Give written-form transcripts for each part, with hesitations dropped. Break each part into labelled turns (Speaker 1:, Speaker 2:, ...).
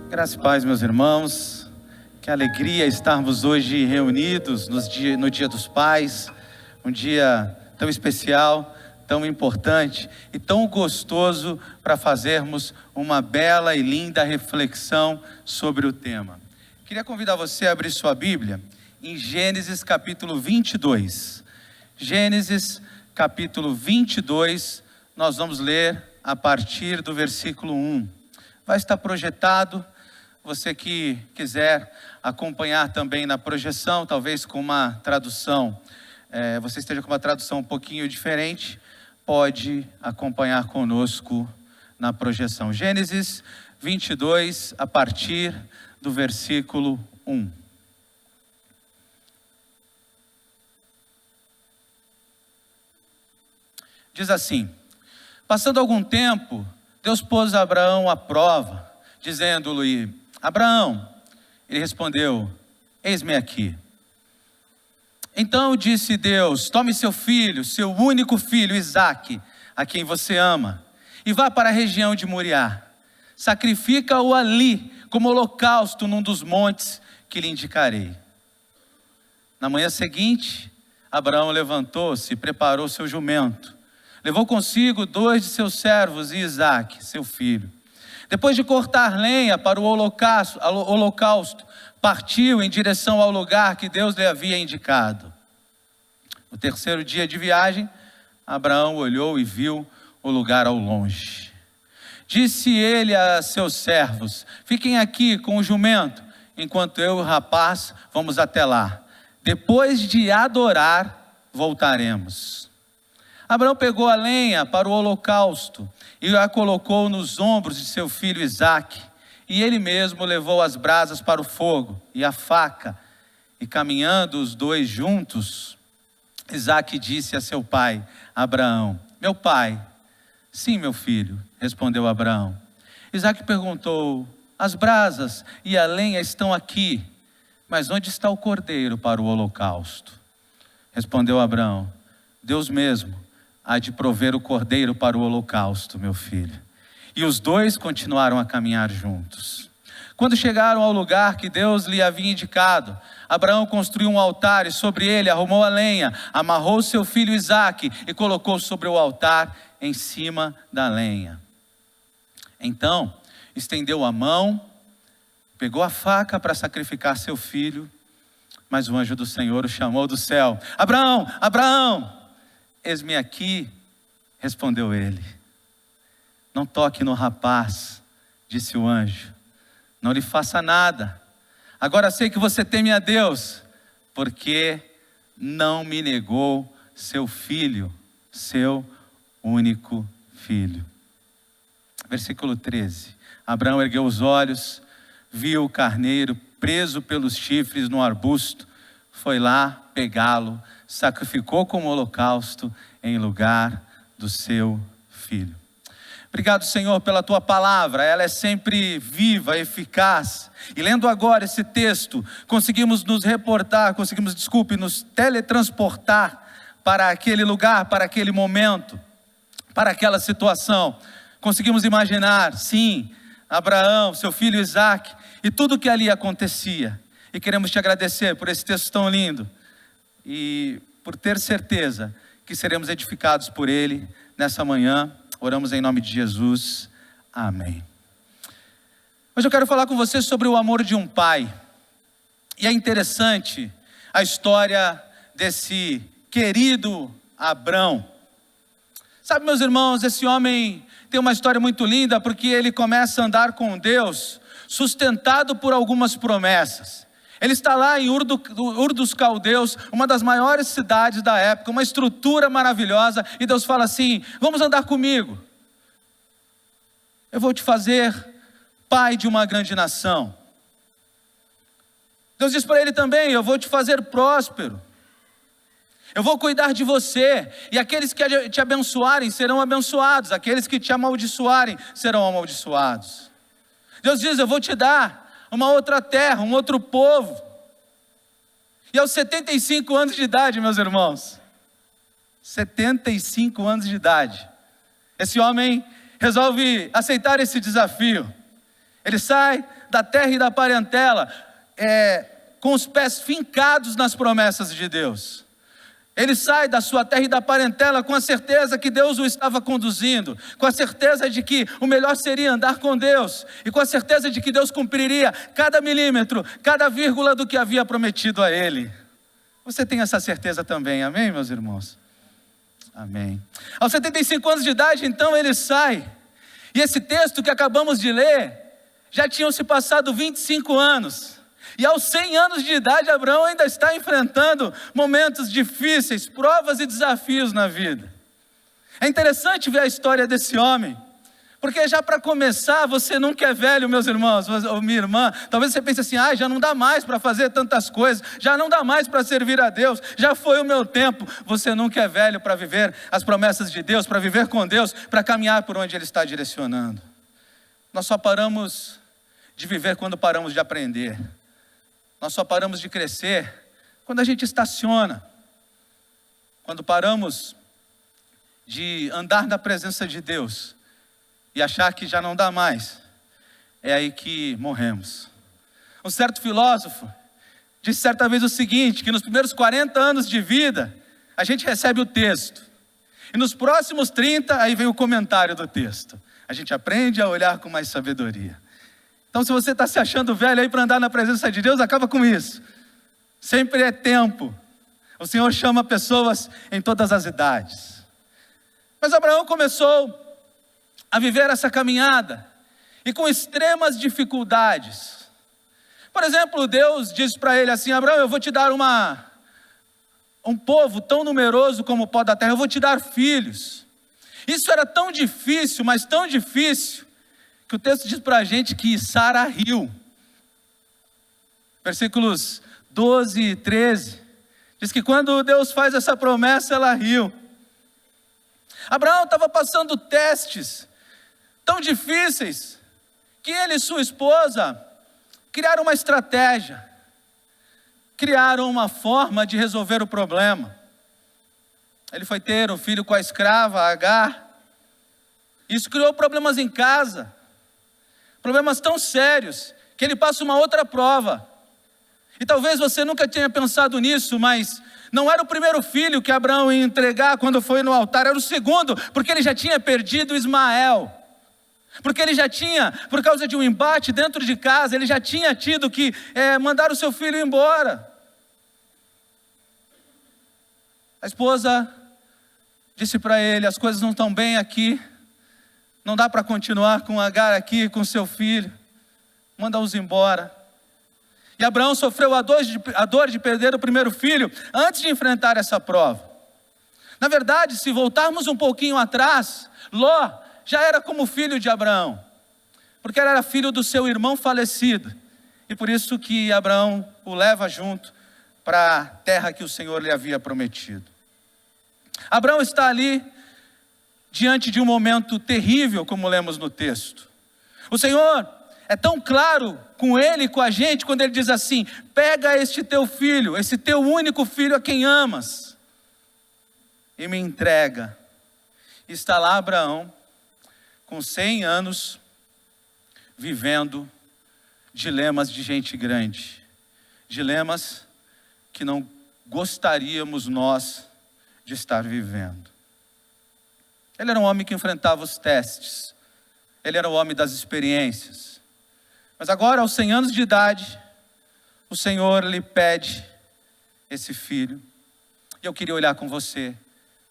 Speaker 1: Graça e paz, meus irmãos. Que alegria estarmos hoje reunidos no Dia dos Pais. Um dia tão especial, tão importante e tão gostoso para fazermos uma bela e linda reflexão sobre o tema. Queria convidar você a abrir sua Bíblia em Gênesis capítulo 22. Gênesis capítulo 22, nós vamos ler a partir do versículo 1. Vai estar projetado. Você que quiser acompanhar também na projeção, talvez com uma tradução, você esteja com uma tradução um pouquinho diferente, pode acompanhar conosco na projeção. Gênesis 22, a partir do versículo 1. Diz assim: passando algum tempo, Deus pôs Abraão à prova, dizendo-lhe: Abraão. Ele respondeu: eis-me aqui. Então disse Deus: tome seu filho, seu único filho Isaque, a quem você ama, e vá para a região de Moriá. Sacrifica-o ali como holocausto num dos montes que lhe indicarei. Na manhã seguinte, Abraão levantou-se e preparou seu jumento. Levou consigo 2 de seus servos e Isaque, seu filho. Depois de cortar lenha para o holocausto, partiu em direção ao lugar que Deus lhe havia indicado. No terceiro dia de viagem, Abraão olhou e viu o lugar ao longe. Disse ele a seus servos: fiquem aqui com o jumento, enquanto eu e o rapaz vamos até lá. Depois de adorar, voltaremos. Abraão pegou a lenha para o holocausto e a colocou nos ombros de seu filho Isaque. E ele mesmo levou as brasas para o fogo e a faca. E caminhando os dois juntos, Isaque disse a seu pai, Abraão: meu pai. Sim, meu filho, respondeu Abraão. Isaque perguntou: as brasas e a lenha estão aqui, mas onde está o cordeiro para o holocausto? Respondeu Abraão: Deus mesmo há de prover o cordeiro para o holocausto, meu filho. E os dois continuaram a caminhar juntos. Quando chegaram ao lugar que Deus lhe havia indicado, Abraão construiu um altar e sobre ele arrumou a lenha, amarrou seu filho Isaque e colocou sobre o altar em cima da lenha. Então, estendeu a mão, pegou a faca para sacrificar seu filho, mas o anjo do Senhor o chamou do céu: Abraão, Abraão! Eis-me aqui, respondeu ele. Não toque no rapaz, disse o anjo, não lhe faça nada. Agora sei que você teme a Deus, porque não me negou seu filho, seu único filho. Versículo 13. Abraão ergueu os olhos, viu o carneiro preso pelos chifres no arbusto, foi lá pegá-lo, sacrificou como holocausto em lugar do seu filho. Obrigado, Senhor, pela tua palavra. Ela é sempre viva, eficaz. E lendo agora esse texto, conseguimos nos teletransportar para aquele lugar, para aquele momento, para aquela situação. Conseguimos imaginar, sim, Abraão, seu filho Isaque, e tudo o que ali acontecia. E queremos te agradecer por esse texto tão lindo e por ter certeza que seremos edificados por ele nessa manhã. Oramos em nome de Jesus, amém. Hoje eu quero falar com você sobre o amor de um pai. E é interessante a história desse querido Abrão. Sabe, meus irmãos, esse homem tem uma história muito linda, porque ele começa a andar com Deus sustentado por algumas promessas. Ele está lá em Ur dos Caldeus, uma das maiores cidades da época, uma estrutura maravilhosa, e Deus fala assim: vamos andar comigo, eu vou te fazer pai de uma grande nação. Deus diz para ele também: eu vou te fazer próspero, eu vou cuidar de você, e aqueles que te abençoarem serão abençoados, aqueles que te amaldiçoarem serão amaldiçoados. Deus diz: eu vou te dar uma outra terra, um outro povo. E aos 75 anos de idade, meus irmãos, 75 anos de idade, esse homem resolve aceitar esse desafio. Ele sai da terra e da parentela, com os pés fincados nas promessas de Deus. Ele sai da sua terra e da parentela com a certeza que Deus o estava conduzindo, com a certeza de que o melhor seria andar com Deus, e com a certeza de que Deus cumpriria cada milímetro, cada vírgula do que havia prometido a ele. Você tem essa certeza também, amém, meus irmãos? Amém. Aos 75 anos de idade, então, ele sai. E esse texto que acabamos de ler, já tinham se passado 25 anos. E aos 100 anos de idade, Abraão ainda está enfrentando momentos difíceis, provas e desafios na vida. É interessante ver a história desse homem, porque já para começar, você nunca é velho, meus irmãos, ou minha irmã. Talvez você pense assim, já não dá mais para fazer tantas coisas, já não dá mais para servir a Deus, já foi o meu tempo. Você nunca é velho para viver as promessas de Deus, para viver com Deus, para caminhar por onde Ele está direcionando. Nós só paramos de viver quando paramos de aprender. Nós só paramos de crescer quando a gente estaciona. Quando paramos de andar na presença de Deus e achar que já não dá mais, é aí que morremos. Um certo filósofo disse certa vez o seguinte, que nos primeiros 40 anos de vida, a gente recebe o texto. E nos próximos 30, aí vem o comentário do texto. A gente aprende a olhar com mais sabedoria. Então, se você está se achando velho aí para andar na presença de Deus, acaba com isso. Sempre é tempo. O Senhor chama pessoas em todas as idades. Mas Abraão começou a viver essa caminhada, e com extremas dificuldades. Por exemplo, Deus diz para ele assim, Abraão, eu vou te dar um povo tão numeroso como o pó da terra, eu vou te dar filhos. Isso era tão difícil, mas tão difícil, que o texto diz para a gente que Sara riu. Versículos 12 e 13, diz que quando Deus faz essa promessa, ela riu. Abraão estava passando testes tão difíceis, que ele e sua esposa criaram uma estratégia, criaram uma forma de resolver o problema. Ele foi ter um filho com a escrava, Agar. Isso criou problemas em casa, problemas tão sérios, que ele passa uma outra prova. E talvez você nunca tenha pensado nisso, mas não era o primeiro filho que Abraão ia entregar quando foi no altar, era o segundo, porque ele já tinha perdido Ismael. Porque ele já tinha, por causa de um embate dentro de casa, ele já tinha tido que mandar o seu filho embora. A esposa disse para ele, as coisas não estão bem aqui, não dá para continuar com Agar aqui, com seu filho, manda-os embora. E Abraão sofreu a dor de perder o primeiro filho, antes de enfrentar essa prova. Na verdade, se voltarmos um pouquinho atrás, Ló já era como filho de Abraão, porque ele era filho do seu irmão falecido, e por isso que Abraão o leva junto para a terra que o Senhor lhe havia prometido. Abraão está ali, diante de um momento terrível, como lemos no texto. O Senhor é tão claro com ele e com a gente, quando ele diz assim, pega este teu filho, esse teu único filho a quem amas, e me entrega. E está lá Abraão, com 100 anos, vivendo dilemas de gente grande, dilemas que não gostaríamos nós de estar vivendo. Ele era um homem que enfrentava os testes, ele era o homem das experiências, mas agora aos 100 anos de idade, o Senhor lhe pede esse filho, e eu queria olhar com você,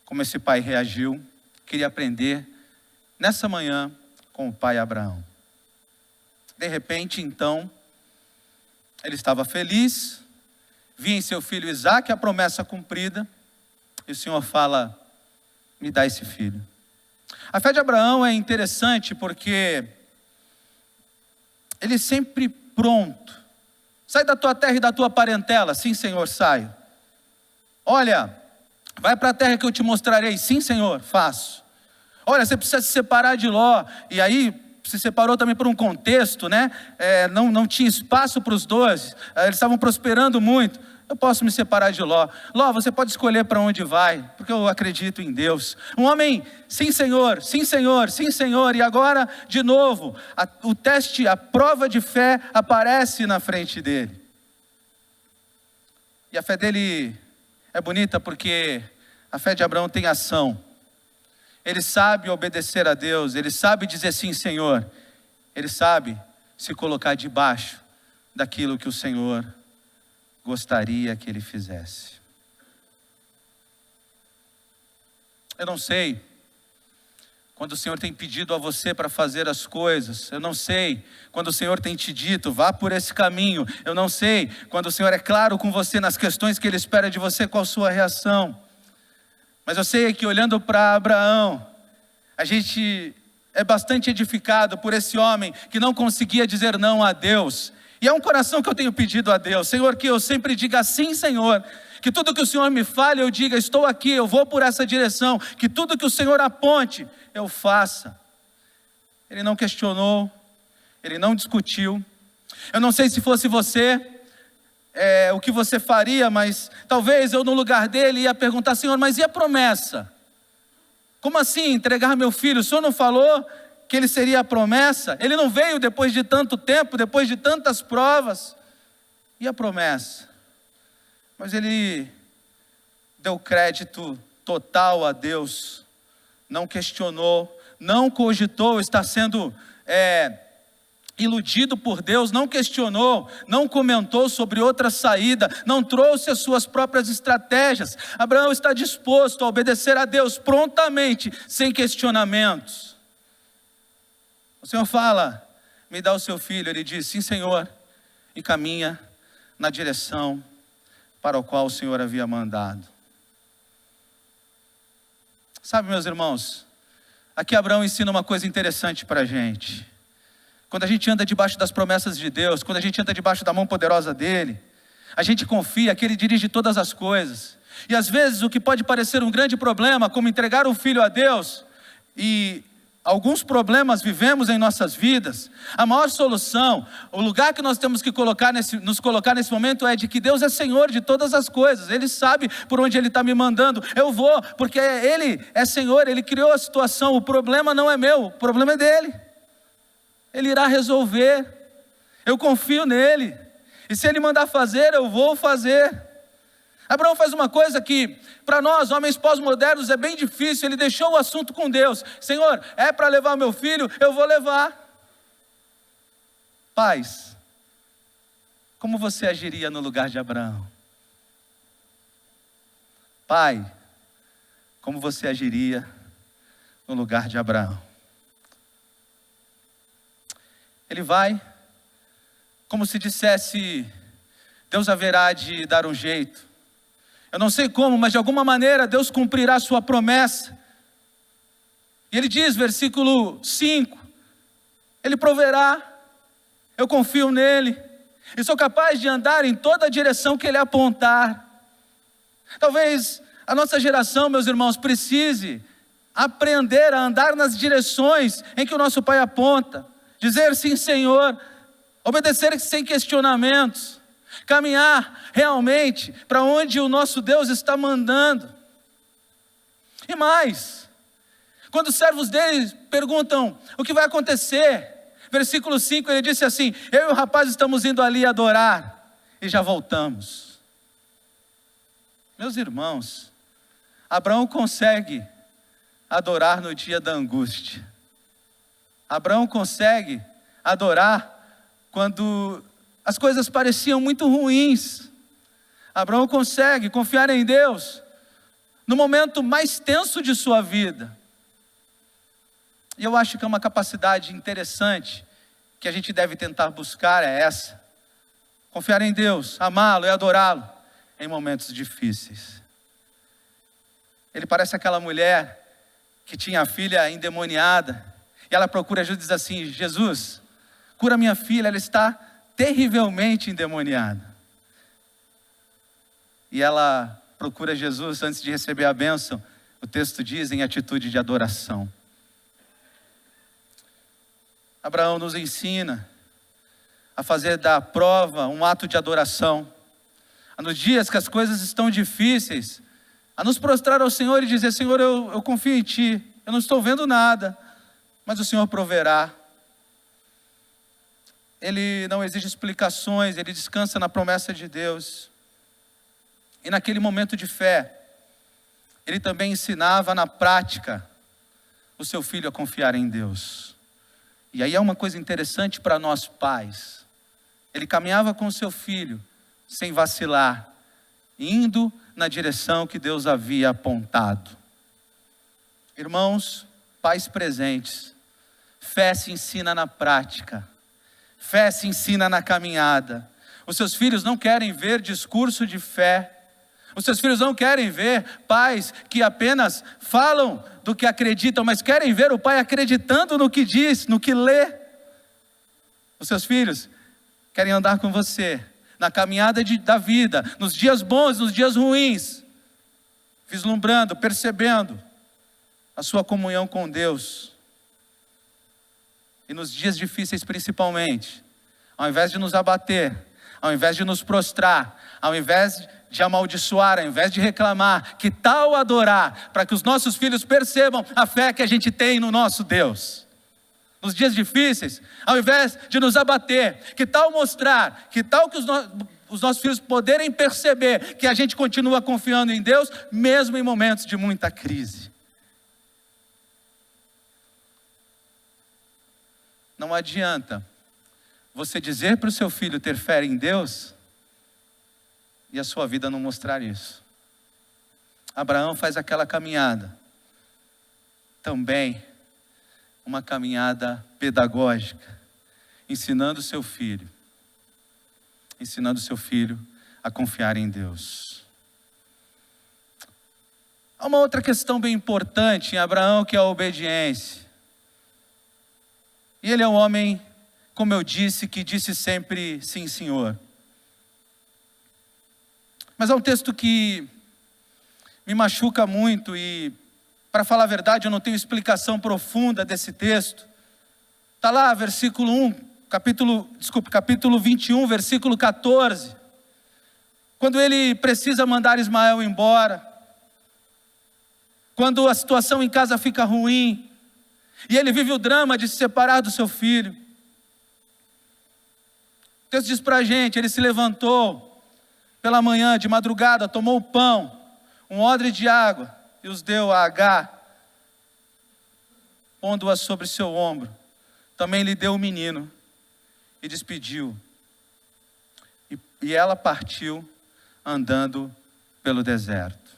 Speaker 1: como esse pai reagiu, queria aprender nessa manhã com o pai Abraão. De repente, então, ele estava feliz, via em seu filho Isaque a promessa cumprida, e o Senhor fala, me dá esse filho. A fé de Abraão é interessante porque ele sempre pronto. Sai da tua terra e da tua parentela, sim Senhor, saio. Olha, vai para a terra que eu te mostrarei, sim Senhor, faço. Olha, você precisa se separar de Ló, e aí se separou também por um contexto, né? Não tinha espaço para os dois, eles estavam prosperando muito. eu posso me separar de Ló. Ló, você pode escolher para onde vai, porque eu acredito em Deus. Um homem, sim Senhor, sim Senhor, sim Senhor. E agora, de novo, o teste, a prova de fé aparece na frente dele. E a fé dele é bonita porque a fé de Abraão tem ação. Ele sabe obedecer a Deus, ele sabe dizer sim Senhor. Ele sabe se colocar debaixo daquilo que o Senhor gostaria que ele fizesse. Eu não sei quando o Senhor tem pedido a você para fazer as coisas. Eu não sei quando o Senhor tem te dito, vá por esse caminho. Eu não sei quando o Senhor é claro com você nas questões que Ele espera de você, qual a sua reação. Mas eu sei que olhando para Abraão, a gente é bastante edificado por esse homem que não conseguia dizer não a Deus. E é um coração que eu tenho pedido a Deus, Senhor, que eu sempre diga sim, Senhor. Que tudo que o Senhor me fale, eu diga, estou aqui, eu vou por essa direção. Que tudo que o Senhor aponte, eu faça. Ele não questionou, ele não discutiu. Eu não sei se fosse você, o que você faria, mas talvez eu no lugar dele ia perguntar, Senhor, mas e a promessa? Como assim entregar meu filho? O Senhor não falou que ele seria a promessa? Ele não veio depois de tanto tempo, depois de tantas provas. E a promessa? Mas ele deu crédito total a Deus, não questionou, não cogitou, está sendo iludido por Deus, não questionou, não comentou sobre outra saída, não trouxe as suas próprias estratégias. Abraão está disposto a obedecer a Deus prontamente, sem questionamentos. O Senhor fala, me dá o seu filho. Ele diz, sim Senhor, e caminha na direção para o qual o Senhor havia mandado. Sabe, meus irmãos, aqui Abraão ensina uma coisa interessante para a gente. Quando a gente anda debaixo das promessas de Deus, quando a gente anda debaixo da mão poderosa dEle, a gente confia que Ele dirige todas as coisas. E às vezes o que pode parecer um grande problema, como entregar um filho a Deus, e alguns problemas vivemos em nossas vidas, a maior solução, o lugar que nós temos que nos colocar nesse momento é de que Deus é Senhor de todas as coisas. Ele sabe por onde Ele está me mandando. Eu vou, porque Ele é Senhor, Ele criou a situação. O problema não é meu, o problema é dEle. Ele irá resolver. Eu confio nele. E se Ele mandar fazer, eu vou fazer. Abraão faz uma coisa que, para nós, homens pós-modernos, é bem difícil. Ele deixou o assunto com Deus. Senhor, é para levar meu filho? Eu vou levar. Pais, como você agiria no lugar de Abraão? Pai, como você agiria no lugar de Abraão? Ele vai, como se dissesse, Deus haverá de dar um jeito. Eu não sei como, mas de alguma maneira Deus cumprirá a sua promessa. E ele diz, versículo 5, Ele proverá, eu confio nele, e sou capaz de andar em toda a direção que Ele apontar. Talvez a nossa geração, meus irmãos, precise aprender a andar nas direções em que o nosso Pai aponta. Dizer sim, Senhor, obedecer sem questionamentos, caminhar realmente para onde o nosso Deus está mandando. E mais, quando os servos dele perguntam o que vai acontecer, versículo 5, ele disse assim, eu e o rapaz estamos indo ali adorar e já voltamos. Meus irmãos, Abraão consegue adorar no dia da angústia. Abraão consegue adorar quando as coisas pareciam muito ruins. Abraão consegue confiar em Deus no momento mais tenso de sua vida. E eu acho que é uma capacidade interessante que a gente deve tentar buscar é essa. Confiar em Deus, amá-lo e adorá-lo em momentos difíceis. Ele parece aquela mulher que tinha a filha endemoniada. E ela procura Jesus e diz assim, Jesus, cura minha filha, ela está terrivelmente endemoniada. E ela procura Jesus antes de receber a bênção, o texto diz, em atitude de adoração. Abraão nos ensina a fazer da prova um ato de adoração. nos dias que as coisas estão difíceis, a nos prostrar ao Senhor e dizer: Senhor, eu confio em Ti, eu não estou vendo nada, mas o Senhor proverá. Ele não exige explicações, ele descansa na promessa de Deus. E naquele momento de fé, ele também ensinava na prática o seu filho a confiar em Deus. E aí é uma coisa interessante para nós pais. Ele caminhava com o seu filho, sem vacilar, indo na direção que Deus havia apontado. Irmãos, pais presentes, fé se ensina na prática, fé se ensina na caminhada. Os seus filhos não querem ver discurso de fé. Os seus filhos não querem ver pais que apenas falam do que acreditam, mas querem ver o pai acreditando no que diz, no que lê. Os seus filhos querem andar com você na caminhada da vida, nos dias bons, nos dias ruins, vislumbrando, percebendo a sua comunhão com Deus. E nos dias difíceis principalmente, ao invés de nos abater, ao invés de nos prostrar, ao invés de amaldiçoar, ao invés de reclamar, que tal adorar, para que os nossos filhos percebam a fé que a gente tem no nosso Deus. Nos dias difíceis, ao invés de nos abater, que tal mostrar, que tal que os nossos filhos poderem perceber que a gente continua confiando em Deus, mesmo em momentos de muita crise. Não adianta você dizer para o seu filho ter fé em Deus e a sua vida não mostrar isso. Abraão faz aquela caminhada, também uma caminhada pedagógica, ensinando seu filho a confiar em Deus. Há uma outra questão bem importante em Abraão, que é a obediência. E ele é um homem, como eu disse, que disse sempre sim, Senhor. Mas há um texto que me machuca muito e, para falar a verdade, eu não tenho explicação profunda desse texto. Está lá, capítulo 21, versículo 14. Quando ele precisa mandar Ismael embora. Quando a situação em casa fica ruim. E ele vive o drama de se separar do seu filho. O texto diz para a gente, ele se levantou pela manhã, de madrugada, tomou o pão, um odre de água, e os deu a Agar, pondo-a sobre seu ombro. Também lhe deu o menino, e despediu. E ela partiu, andando pelo deserto.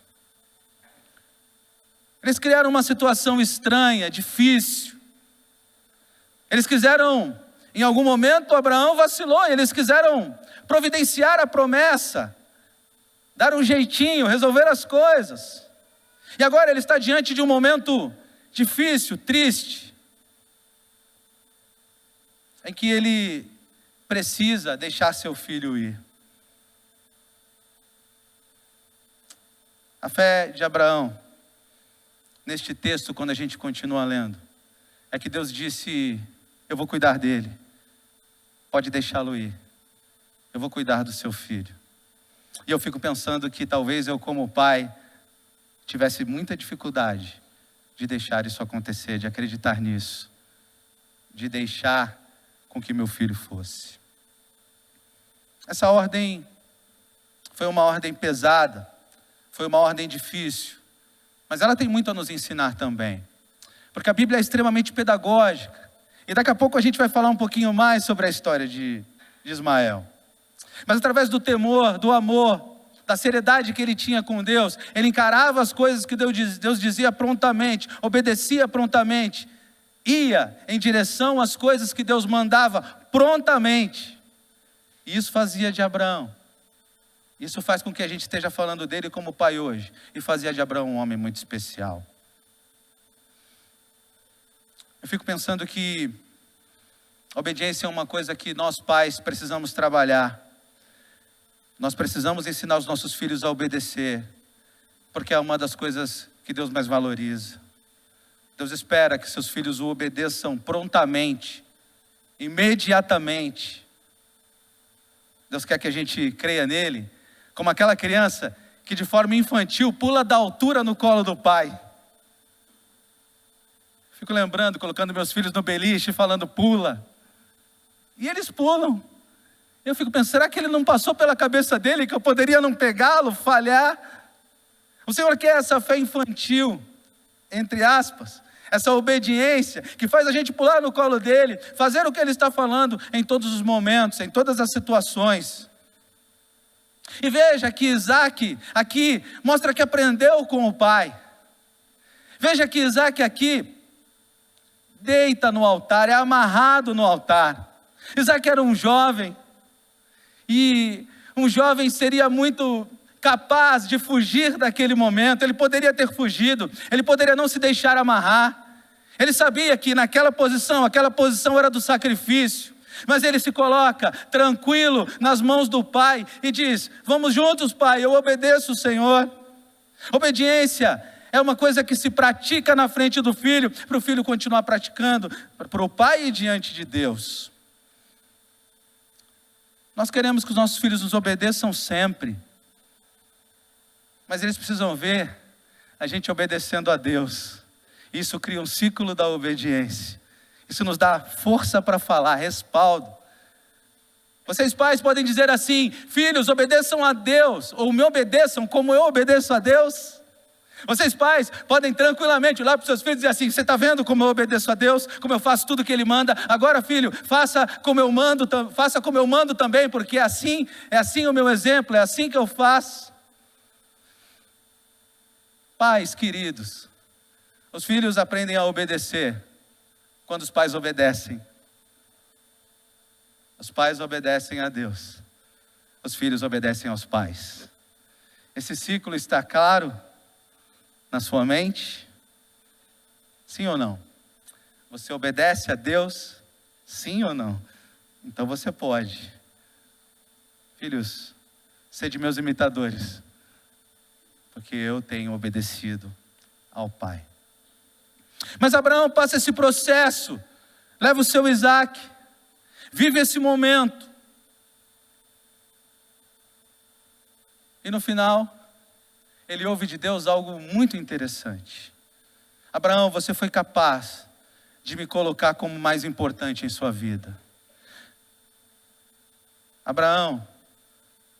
Speaker 1: Eles criaram uma situação estranha, difícil. Eles quiseram, em algum momento, Abraão vacilou, eles quiseram providenciar a promessa, dar um jeitinho, resolver as coisas. E agora ele está diante de um momento difícil, triste, em que ele precisa deixar seu filho ir. A fé de Abraão, neste texto, quando a gente continua lendo, é que Deus disse: eu vou cuidar dele, pode deixá-lo ir, eu vou cuidar do seu filho. E eu fico pensando que talvez eu, como pai, tivesse muita dificuldade de deixar isso acontecer, de acreditar nisso, de deixar com que meu filho fosse. Essa ordem foi uma ordem pesada, foi uma ordem difícil, mas ela tem muito a nos ensinar também, porque a Bíblia é extremamente pedagógica, e daqui a pouco a gente vai falar um pouquinho mais sobre a história de Ismael. Mas através do temor, do amor, da seriedade que ele tinha com Deus, ele encarava as coisas que Deus dizia prontamente, obedecia prontamente, ia em direção às coisas que Deus mandava prontamente. E isso fazia de Abraão, isso faz com que a gente esteja falando dele como pai hoje, e fazia de Abraão um homem muito especial. Eu fico pensando que a obediência é uma coisa que nós pais precisamos trabalhar. Nós precisamos ensinar os nossos filhos a obedecer, porque é uma das coisas que Deus mais valoriza. Deus espera que seus filhos o obedeçam prontamente, imediatamente. Deus quer que a gente creia nele, como aquela criança que de forma infantil pula da altura no colo do pai. Fico lembrando, colocando meus filhos no beliche, falando pula. E eles pulam. Eu fico pensando, será que ele não passou pela cabeça dele que eu poderia não pegá-lo, falhar? O Senhor quer essa fé infantil, entre aspas, essa obediência que faz a gente pular no colo dele, fazer o que ele está falando em todos os momentos, em todas as situações. E veja que Isaac aqui mostra que aprendeu com o pai. Veja que Isaac aqui deita no altar, é amarrado no altar. Isaac era um jovem, e um jovem seria muito capaz de fugir daquele momento. Ele poderia ter fugido, ele poderia não se deixar amarrar. Ele sabia que naquela posição, aquela posição era do sacrifício, mas ele se coloca tranquilo nas mãos do pai e diz: vamos juntos, pai, eu obedeço o Senhor. Obediência é uma coisa que se pratica na frente do filho, para o filho continuar praticando, para o pai e diante de Deus. Nós queremos que os nossos filhos nos obedeçam sempre, mas eles precisam ver a gente obedecendo a Deus. Isso cria um ciclo da obediência. Isso nos dá força para falar, respaldo. Vocês pais podem dizer assim: filhos, obedeçam a Deus, ou me obedeçam como eu obedeço a Deus. Vocês pais podem tranquilamente olhar para os seus filhos e dizer assim: você está vendo como eu obedeço a Deus, como eu faço tudo que Ele manda? Agora, filho, faça como eu mando também, porque é assim o meu exemplo, é assim que eu faço. Pais queridos, os filhos aprendem a obedecer quando os pais obedecem. Os pais obedecem a Deus, os filhos obedecem aos pais. Esse ciclo está claro na sua mente? Sim ou não? Você obedece a Deus? Sim ou não? Então você pode. Filhos, sede meus imitadores, porque eu tenho obedecido ao Pai. Mas Abraão passa esse processo, leva o seu Isaac, vive esse momento, e no final ele ouve de Deus algo muito interessante. Abraão, você foi capaz de me colocar como mais importante em sua vida. Abraão,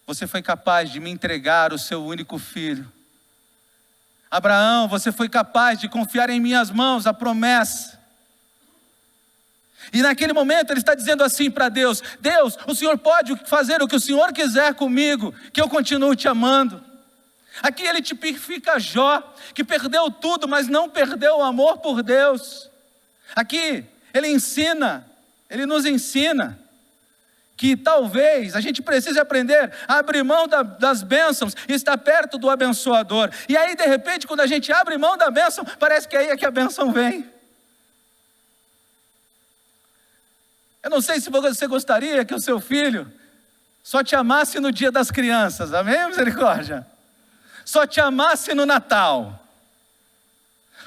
Speaker 1: você foi capaz de me entregar o seu único filho. Abraão, você foi capaz de confiar em minhas mãos a promessa. E naquele momento ele está dizendo assim para Deus: Deus, o Senhor pode fazer o que o Senhor quiser comigo, que eu continuo te amando. Aqui ele tipifica Jó, que perdeu tudo, mas não perdeu o amor por Deus. Aqui ele nos ensina que talvez a gente precise aprender a abrir mão das bênçãos e estar perto do abençoador. E aí de repente, quando a gente abre mão da bênção, parece que aí é que a bênção vem. Eu não sei se você gostaria que o seu filho só te amasse no dia das crianças, amém, misericórdia? Só te amasse no Natal,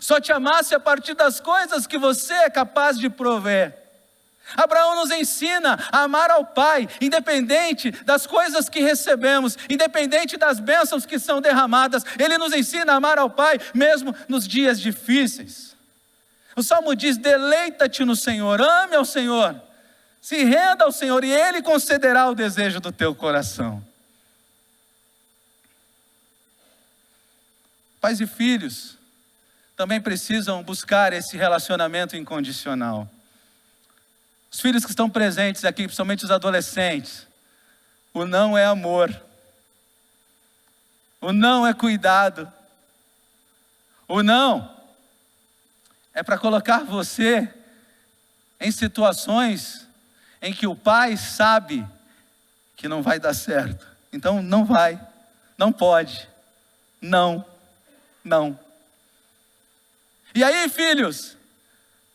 Speaker 1: só te amasse a partir das coisas que você é capaz de prover. Abraão nos ensina a amar ao Pai, independente das coisas que recebemos, independente das bênçãos que são derramadas. Ele nos ensina a amar ao Pai, mesmo nos dias difíceis. O Salmo diz: deleita-te no Senhor, ame ao Senhor, se renda ao Senhor, e Ele concederá o desejo do teu coração. Pais e filhos também precisam buscar esse relacionamento incondicional. Os filhos que estão presentes aqui, principalmente os adolescentes, o não é amor, o não é cuidado, o não é para colocar você em situações em que o pai sabe que não vai dar certo. Então não vai, não pode, não. E aí, filhos,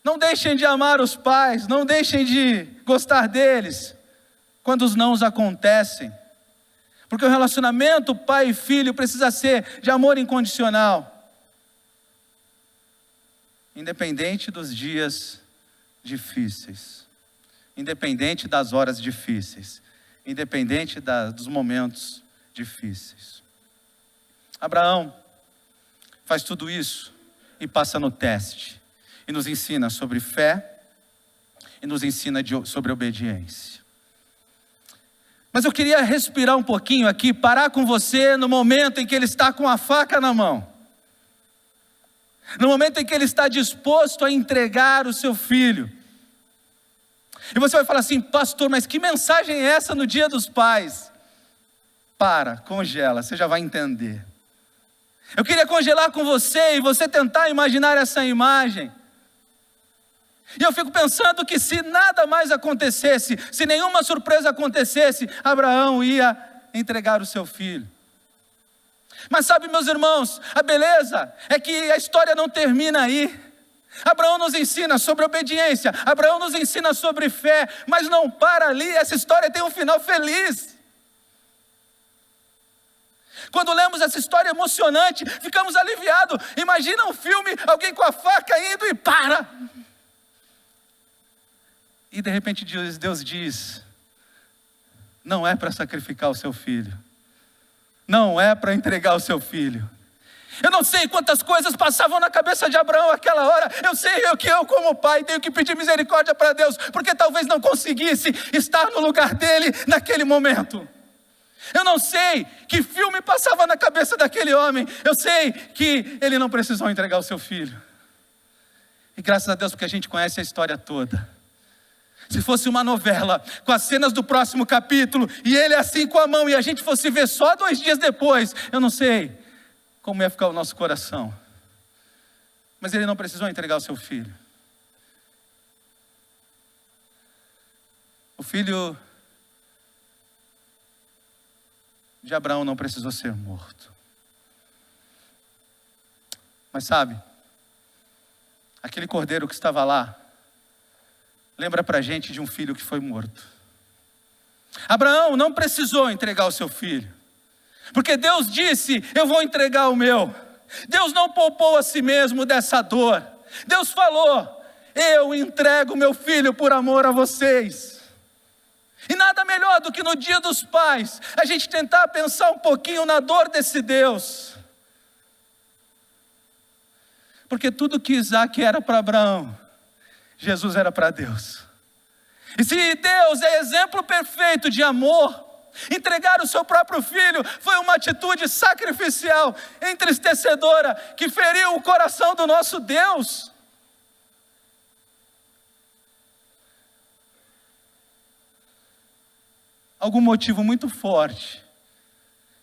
Speaker 1: não deixem de amar os pais, não deixem de gostar deles quando os nãos acontecem, porque o relacionamento pai e filho precisa ser de amor incondicional, independente dos dias difíceis, independente das horas difíceis, independente dos momentos difíceis. Abraão faz tudo isso e passa no teste. E nos ensina sobre fé e nos ensina sobre obediência. Mas eu queria respirar um pouquinho aqui, parar com você no momento em que ele está com a faca na mão. No momento em que ele está disposto a entregar o seu filho. E você vai falar assim: pastor, mas que mensagem é essa no Dia dos Pais? Para, congela, você já vai entender. Eu queria congelar com você e você tentar imaginar essa imagem. E eu fico pensando que se nada mais acontecesse, se nenhuma surpresa acontecesse, Abraão ia entregar o seu filho. Mas sabe, meus irmãos, a beleza é que a história não termina aí. Abraão nos ensina sobre obediência, Abraão nos ensina sobre fé, mas não para ali, essa história tem um final feliz. Quando lemos essa história emocionante, ficamos aliviados. Imagina um filme, alguém com a faca indo e para. E de repente Deus diz: não é para sacrificar o seu filho. Não é para entregar o seu filho. Eu não sei quantas coisas passavam na cabeça de Abraão naquela hora. Eu sei que eu como pai tenho que pedir misericórdia para Deus, porque talvez não conseguisse estar no lugar dele naquele momento. Eu não sei que filme passava na cabeça daquele homem. Eu sei que ele não precisou entregar o seu filho. E graças a Deus, porque a gente conhece a história toda. Se fosse uma novela, com as cenas do próximo capítulo, e ele assim com a mão, e a gente fosse ver só 2 dias depois, eu não sei como ia ficar o nosso coração. Mas ele não precisou entregar o seu filho. O filho de Abraão não precisou ser morto. Mas sabe, aquele cordeiro que estava lá, lembra pra gente de um filho que foi morto. Abraão não precisou entregar o seu filho, porque Deus disse: eu vou entregar o meu. Deus não poupou a si mesmo dessa dor. Deus falou: eu entrego o meu filho por amor a vocês. E nada melhor do que no Dia dos Pais, a gente tentar pensar um pouquinho na dor desse Deus. Porque tudo que Isaac era para Abraão, Jesus era para Deus. E se Deus é exemplo perfeito de amor, entregar o seu próprio filho foi uma atitude sacrificial, entristecedora, que feriu o coração do nosso Deus. Algum motivo muito forte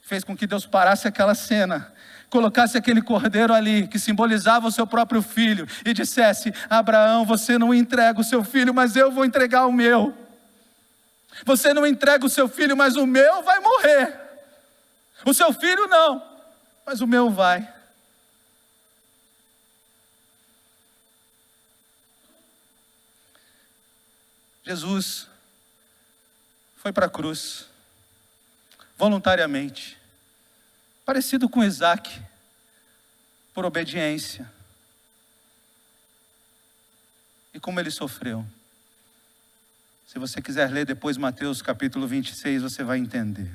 Speaker 1: fez com que Deus parasse aquela cena, colocasse aquele cordeiro ali, que simbolizava o seu próprio filho, e dissesse: Abraão, você não entrega o seu filho, mas eu vou entregar o meu. Você não entrega o seu filho, mas o meu vai morrer. O seu filho não, mas o meu vai. Jesus foi para a cruz, voluntariamente, parecido com Isaac, por obediência. E como ele sofreu. Se você quiser ler depois Mateus capítulo 26, você vai entender.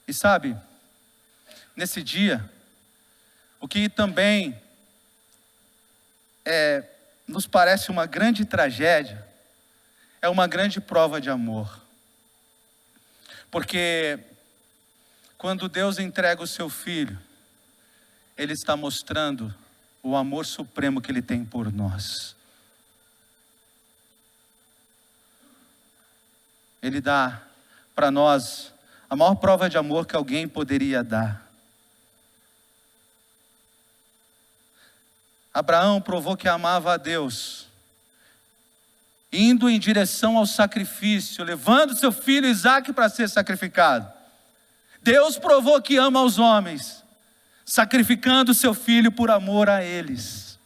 Speaker 1: E sabe, nesse dia, o que também nos parece uma grande tragédia, é uma grande prova de amor. Porque quando Deus entrega o seu filho, Ele está mostrando o amor supremo que Ele tem por nós. Ele dá para nós a maior prova de amor que alguém poderia dar. Abraão provou que amava a Deus, indo em direção ao sacrifício, levando seu filho Isaque para ser sacrificado. Deus provou que ama os homens, sacrificando seu filho por amor a eles.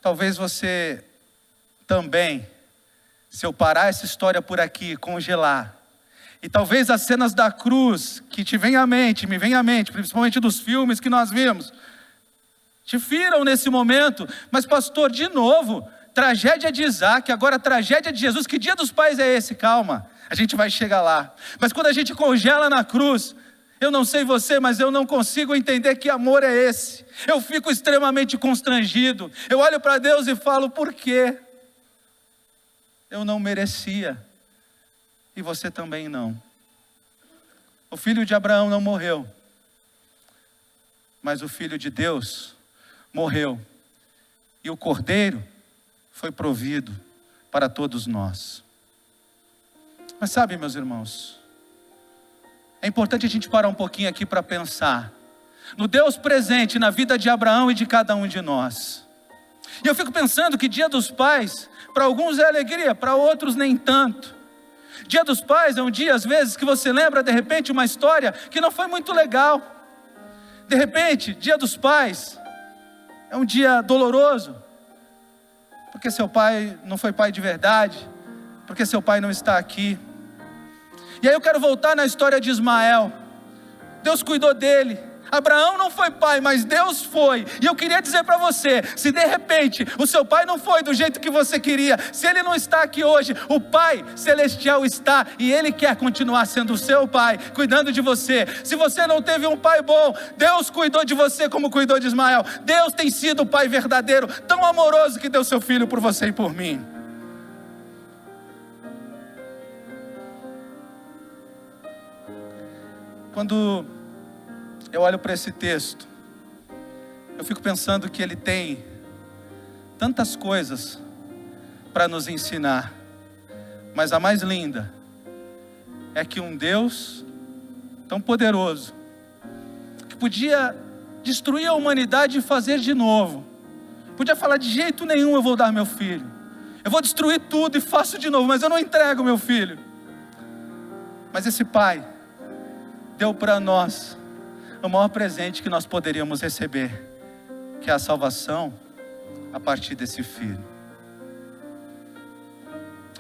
Speaker 1: Talvez você também, se eu parar essa história por aqui, congelar, e talvez as cenas da cruz que te vem à mente, me vem à mente, principalmente dos filmes que nós vimos, te firam nesse momento. Mas pastor, de novo, tragédia de Isaac, agora tragédia de Jesus. Que dia dos pais é esse? Calma, a gente vai chegar lá. Mas quando a gente congela na cruz, eu não sei você, mas eu não consigo entender que amor é esse. Eu fico extremamente constrangido. Eu olho para Deus e falo, por quê? Eu não merecia. E você também não. O filho de Abraão não morreu. Mas o filho de Deus morreu. E o cordeiro foi provido para todos nós. Mas sabe, meus irmãos, é importante a gente parar um pouquinho aqui para pensar no Deus presente na vida de Abraão e de cada um de nós. E eu fico pensando que dia dos pais, para alguns é alegria, para outros nem tanto. Dia dos pais é um dia, às vezes, que você lembra de repente uma história que não foi muito legal. De repente, dia dos pais é um dia doloroso, porque seu pai não foi pai de verdade, porque seu pai não está aqui. E aí eu quero voltar na história de Ismael. Deus cuidou dele. Abraão não foi pai, mas Deus foi. E eu queria dizer para você, se de repente o seu pai não foi do jeito que você queria, se ele não está aqui hoje, o Pai Celestial está, e Ele quer continuar sendo o seu pai, cuidando de você. Se você não teve um pai bom, Deus cuidou de você como cuidou de Ismael. Deus tem sido o pai verdadeiro, tão amoroso que deu seu filho por você e por mim. Quando eu olho para esse texto, eu fico pensando que ele tem tantas coisas para nos ensinar, mas a mais linda é que um Deus tão poderoso, que podia destruir a humanidade e fazer de novo, podia falar, de jeito nenhum eu vou dar meu filho, eu vou destruir tudo e faço de novo, mas eu não entrego meu filho. Mas esse Pai deu para nós o maior presente que nós poderíamos receber, que é a salvação a partir desse filho.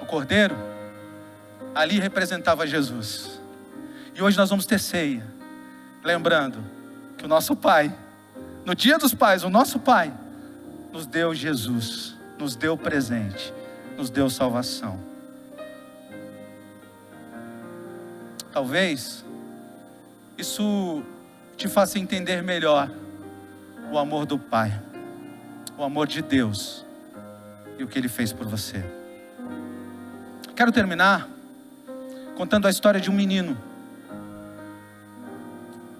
Speaker 1: O cordeiro ali representava Jesus. E hoje nós vamos ter ceia, lembrando que o nosso Pai, no dia dos pais, o nosso Pai nos deu Jesus, nos deu presente, nos deu salvação. Talvez isso te faça entender melhor o amor do Pai, o amor de Deus e o que Ele fez por você. Quero terminar contando a história de um menino.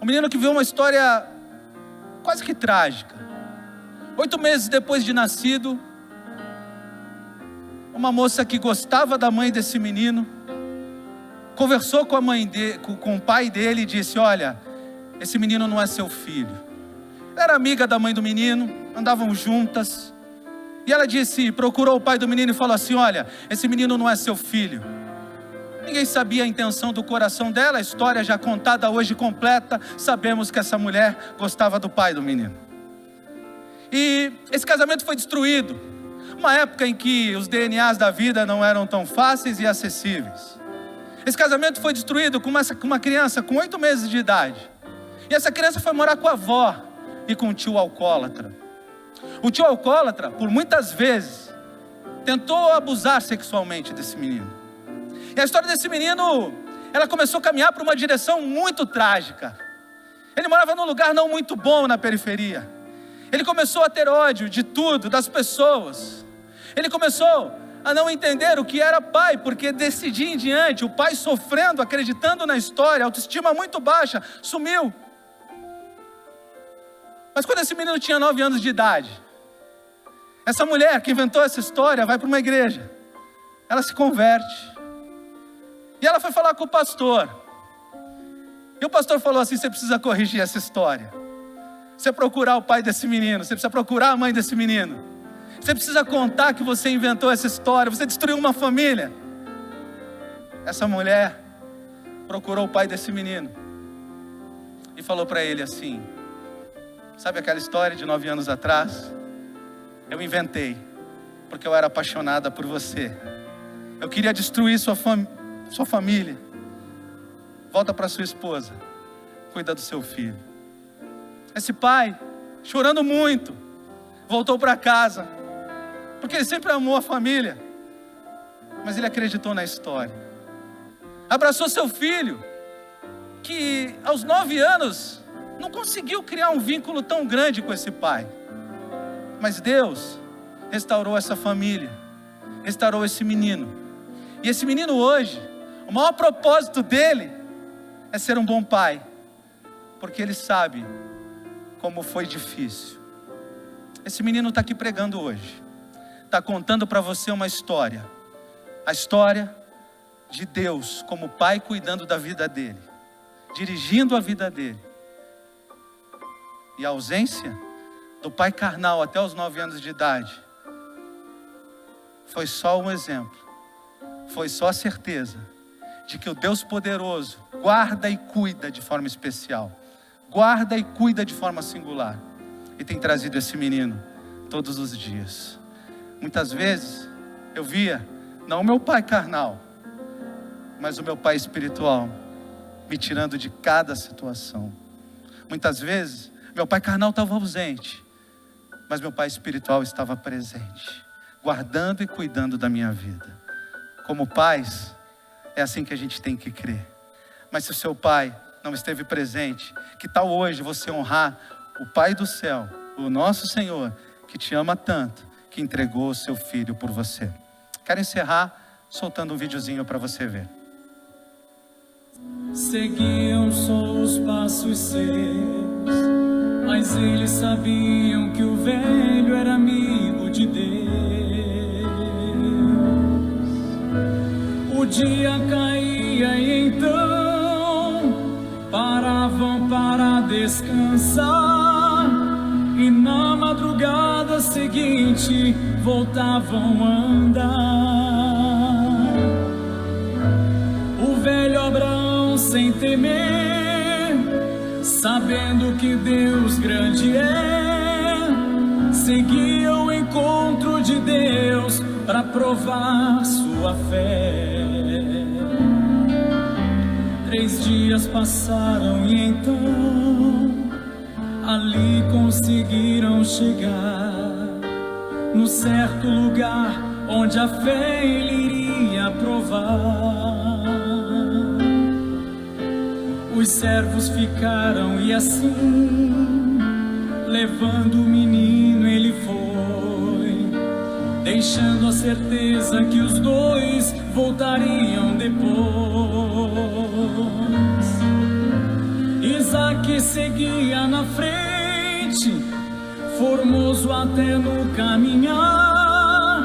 Speaker 1: Um menino que viu uma história quase que trágica. 8 meses depois de nascido, uma moça que gostava da mãe desse menino conversou com com o pai dele e disse, olha, esse menino não é seu filho. Ela era amiga da mãe do menino, andavam juntas. E ela disse, procurou o pai do menino e falou assim, olha, esse menino não é seu filho. Ninguém sabia a intenção do coração dela, a história já contada hoje completa. Sabemos que essa mulher gostava do pai do menino. E esse casamento foi destruído. Uma época em que os DNAs da vida não eram tão fáceis e acessíveis. Esse casamento foi destruído com uma criança com 8 meses de idade. E essa criança foi morar com a avó e com o tio alcoólatra. O tio alcoólatra, por muitas vezes, tentou abusar sexualmente desse menino. E a história desse menino, ela começou a caminhar para uma direção muito trágica. Ele morava num lugar não muito bom na periferia. Ele começou a ter ódio de tudo, das pessoas. Ele começou a não entender o que era pai, porque desse dia em diante, o pai sofrendo, acreditando na história, autoestima muito baixa, sumiu. Mas quando esse menino tinha 9 anos de idade, essa mulher que inventou essa história vai para uma igreja. Ela se converte. E ela foi falar com o pastor. E o pastor falou assim, você precisa corrigir essa história. Você procurar o pai desse menino, você precisa procurar a mãe desse menino. Você precisa contar que você inventou essa história, você destruiu uma família. Essa mulher procurou o pai desse menino e falou para ele assim, sabe aquela história de 9 anos atrás? Eu inventei, porque eu era apaixonada por você. Eu queria destruir sua família. Volta para sua esposa, cuida do seu filho. Esse pai chorando muito, voltou para casa, porque ele sempre amou a família, mas ele acreditou na história. Abraçou seu filho, que aos 9 anos não conseguiu criar um vínculo tão grande com esse pai, mas Deus restaurou essa família, restaurou esse menino. E esse menino hoje, o maior propósito dele é ser um bom pai, porque ele sabe como foi difícil. Esse menino está aqui pregando hoje, está contando para você uma história, a história de Deus como pai cuidando da vida dele, dirigindo a vida dele. E a ausência do pai carnal até os 9 anos de idade foi só um exemplo, foi só a certeza de que o Deus poderoso guarda e cuida de forma especial, guarda e cuida de forma singular, e tem trazido esse menino todos os dias. Muitas vezes eu via, não o meu pai carnal, mas o meu pai espiritual, me tirando de cada situação. Muitas vezes, meu pai carnal estava ausente, mas meu pai espiritual estava presente, guardando e cuidando da minha vida. Como pais, é assim que a gente tem que crer. Mas se o seu pai não esteve presente, que tal hoje você honrar o Pai do céu, o nosso Senhor, que te ama tanto, que entregou o seu filho por você. Quero encerrar soltando um videozinho para você ver.
Speaker 2: Seguiam só os passos seus, mas eles sabiam que o velho era amigo de Deus. O dia caía e então paravam para descansar, e na madrugada seguinte voltavam a andar. O velho Abraão, sem temer, sabendo que Deus grande é, seguia o encontro de Deus para provar sua fé. 3 dias passaram e então ali conseguiram chegar no certo lugar onde a fé ele iria provar. Os servos ficaram e assim, levando o menino ele foi, deixando a certeza que os dois voltariam depois. Isaac seguia na frente, formoso até no caminhar.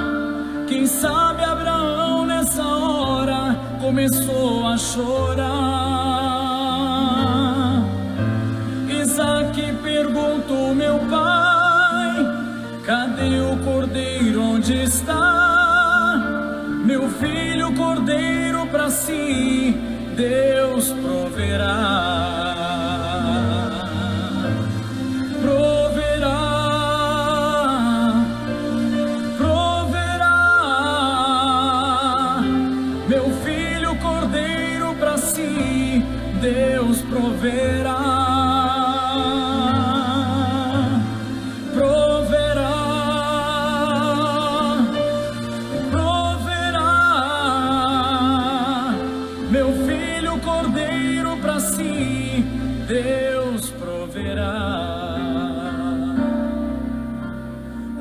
Speaker 2: Quem sabe Abraão nessa hora começou a chorar. Isaac perguntou: meu pai, cadê o cordeiro, onde está? Meu filho, cordeiro para si Deus proverá. Deus proverá, proverá, proverá. Meu filho cordeiro para si, Deus proverá.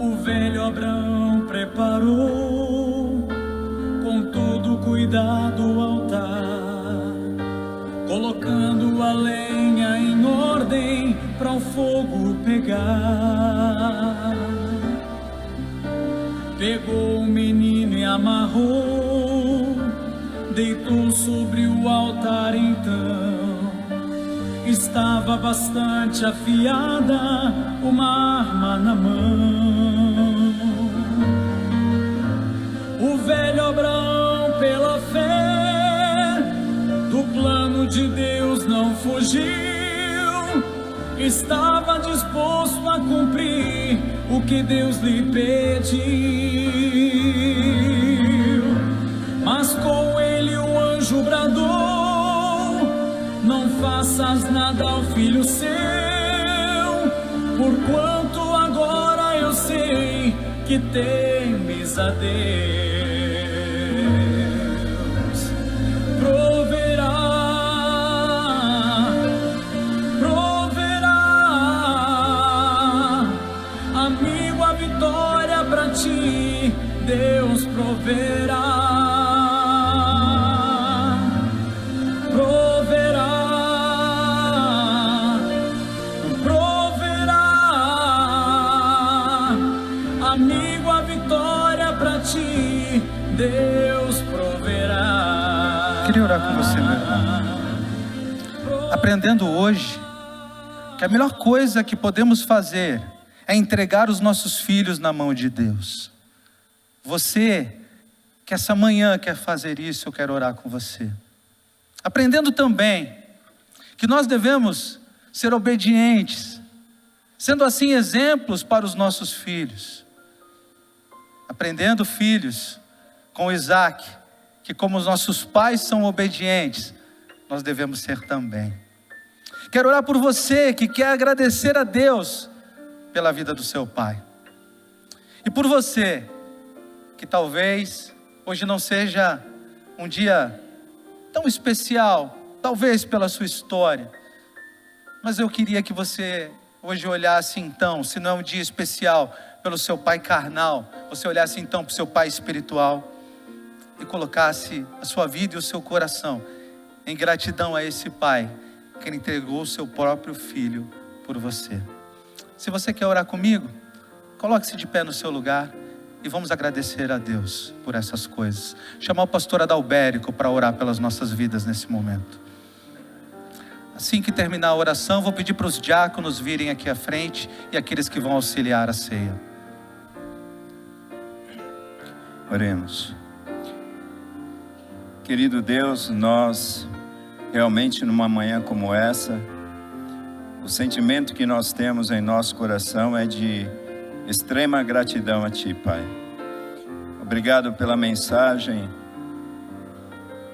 Speaker 2: O velho Abraão preparou com todo cuidado o altar, colocando a lenha em ordem para o fogo pegar. Pegou o menino e amarrou, deitou sobre o altar então. Estava bastante afiada uma arma na mão. O velho Abraão, pela fé do plano de Deus, não fugiu, estava disposto a cumprir o que Deus lhe pediu. Mas com ele o anjo bradou: não faças nada ao filho seu, porquanto que temes a Deus, proverá, amigo, a vitória pra ti, Deus proverá. Amigo, a vitória pra ti, Deus proverá.
Speaker 1: Queria orar com você, meu irmão. Aprendendo hoje que a melhor coisa que podemos fazer é entregar os nossos filhos na mão de Deus. Você que essa manhã quer fazer isso, eu quero orar com você. Aprendendo também que nós devemos ser obedientes, sendo assim exemplos para os nossos filhos. Aprendendo, filhos, com Isaac, que como os nossos pais são obedientes, nós devemos ser também. Quero orar por você que quer agradecer a Deus pela vida do seu pai. E por você que talvez hoje não seja um dia tão especial, talvez pela sua história, mas eu queria que você hoje olhasse então, se não é um dia especial pelo seu pai carnal, você olhasse então para o seu pai espiritual e colocasse a sua vida e o seu coração em gratidão a esse pai que entregou o seu próprio filho por você. Se você quer orar comigo, coloque-se de pé no seu lugar e vamos agradecer a Deus por essas coisas. Chamar o pastor Adalberico para orar pelas nossas vidas nesse momento. Assim que terminar a oração, vou pedir para os diáconos virem aqui à frente e aqueles que vão auxiliar a ceia.
Speaker 3: Oremos. Querido Deus, nós realmente numa manhã como essa, o sentimento que nós temos em nosso coração é de extrema gratidão a Ti, Pai. Obrigado pela mensagem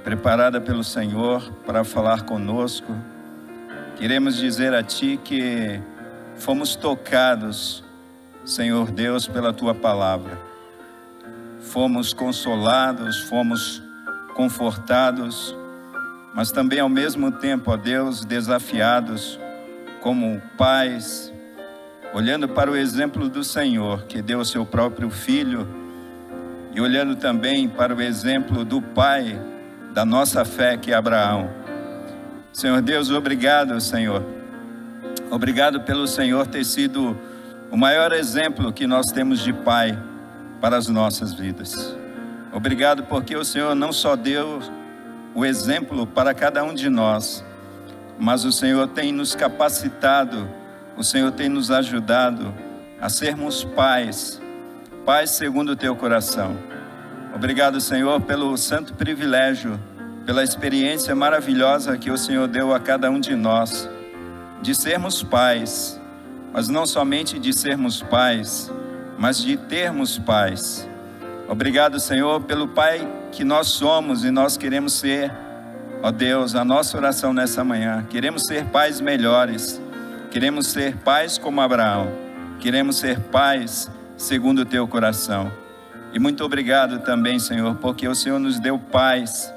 Speaker 3: preparada pelo Senhor para falar conosco. Queremos dizer a Ti que fomos tocados, Senhor Deus, pela Tua palavra. Fomos consolados, fomos confortados, mas também ao mesmo tempo, ó Deus, desafiados como pais, olhando para o exemplo do Senhor, que deu o seu próprio Filho, e olhando também para o exemplo do Pai da nossa fé, que é Abraão. Senhor Deus, obrigado, Senhor. Obrigado pelo Senhor ter sido o maior exemplo que nós temos de Pai para as nossas vidas. Obrigado porque o Senhor não só deu o exemplo para cada um de nós, mas o Senhor tem nos capacitado, o Senhor tem nos ajudado a sermos pais, pais segundo o Teu coração. Obrigado, Senhor, pelo santo privilégio, pela experiência maravilhosa que o Senhor deu a cada um de nós, de sermos pais, mas não somente de sermos pais, mas de termos pais. Obrigado, Senhor, pelo Pai que nós somos e nós queremos ser, ó Deus, a nossa oração nessa manhã. Queremos ser pais melhores, queremos ser pais como Abraão, queremos ser pais segundo o Teu coração. E muito obrigado também, Senhor, porque o Senhor nos deu pais,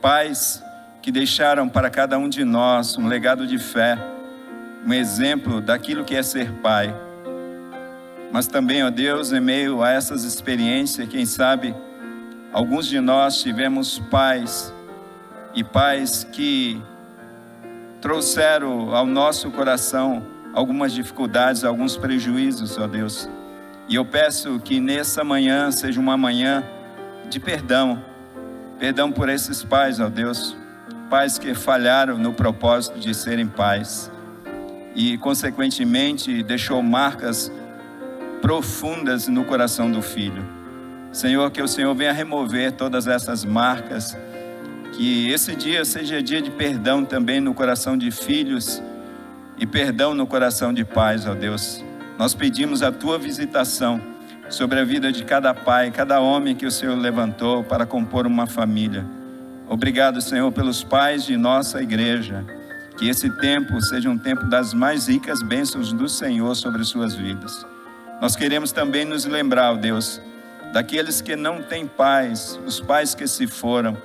Speaker 3: pais que deixaram para cada um de nós um legado de fé, um exemplo daquilo que é ser pai. Mas também, ó Deus, em meio a essas experiências, quem sabe, alguns de nós tivemos pais, e pais que trouxeram ao nosso coração algumas dificuldades, alguns prejuízos, ó Deus. E eu peço que nessa manhã seja uma manhã de perdão, perdão por esses pais, ó Deus, pais que falharam no propósito de serem pais, e consequentemente deixou marcas profundas no coração do filho. Senhor, que o Senhor venha remover todas essas marcas, que esse dia seja dia de perdão também no coração de filhos e perdão no coração de pais, ó Deus. Nós pedimos a Tua visitação sobre a vida de cada pai, cada homem que o Senhor levantou para compor uma família. Obrigado, Senhor, pelos pais de nossa igreja, que esse tempo seja um tempo das mais ricas bênçãos do Senhor sobre suas vidas. Nós queremos também nos lembrar, ó Deus, daqueles que não têm pais, os pais que se foram,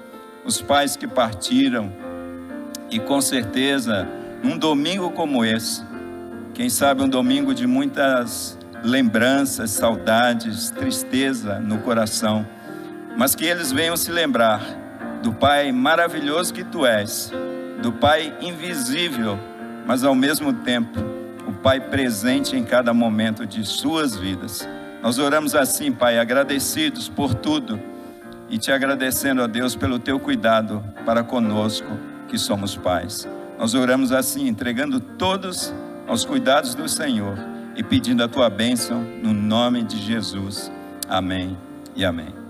Speaker 3: os pais que partiram. E com certeza, num domingo como esse, quem sabe um domingo de muitas lembranças, saudades, tristeza no coração, mas que eles venham se lembrar do Pai maravilhoso que Tu és, do Pai invisível, mas ao mesmo tempo o Pai presente em cada momento de suas vidas. Nós oramos assim, Pai, agradecidos por tudo e Te agradecendo, ó Deus, pelo Teu cuidado para conosco que somos pais. Nós oramos assim, entregando todos aos cuidados do Senhor e pedindo a Tua bênção no nome de Jesus. Amém e amém.